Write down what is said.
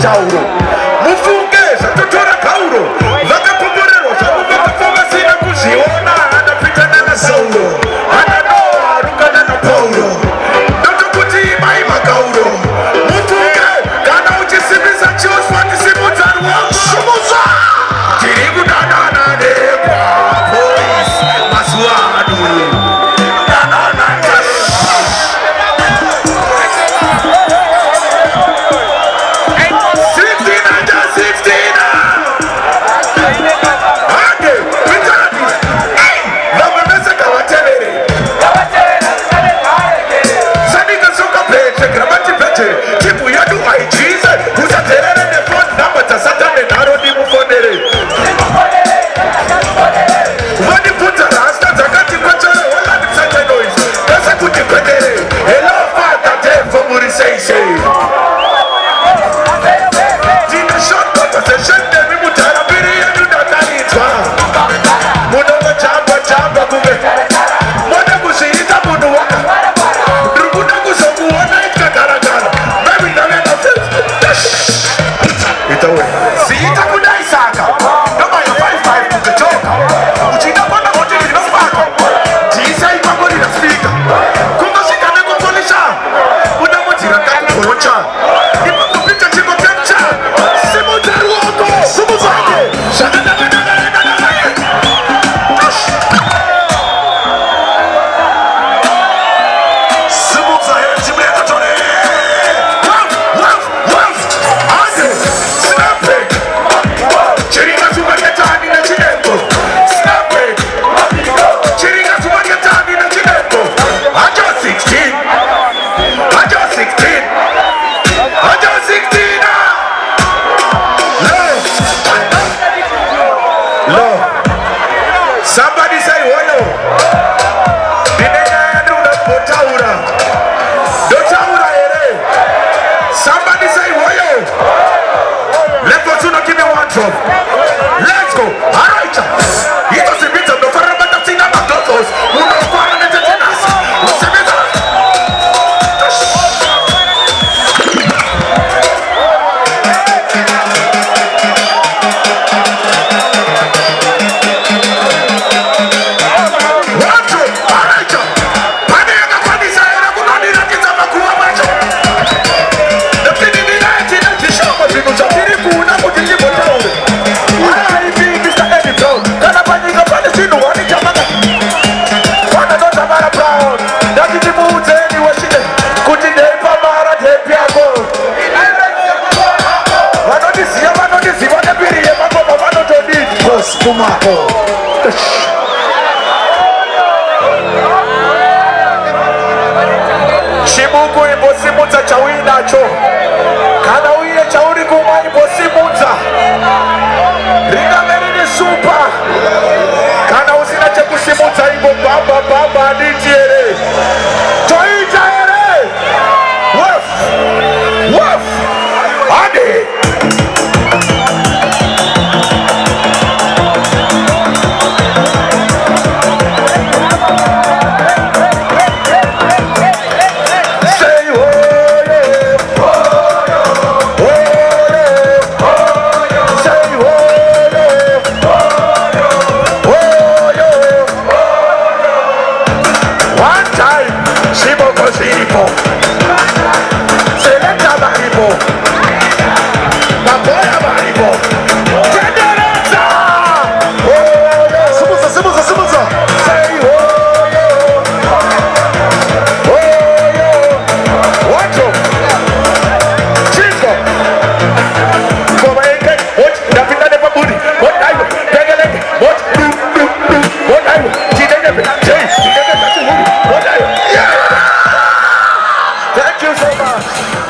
tauro mufungeza totora kauro vakakomborerwa zvavo vakafambasina kuzviona anapitana nasauro ananoa arukana napauro ndotokuti imai makauro mufunge kana uchisimisa chioswa tisimudza ruoko simudza tiri kudanana nekwapois mazuva ano Let's go. All right. It was a bit of the Farabata thing about those who know foreign entertainers. Pumacol. Chibuku imposimudza chauinacho kana uine chauri kumwa imposimudza ringave riri supa kana usina chekusimudza imbo baba handiti here toita here wef hadi Thank you so much.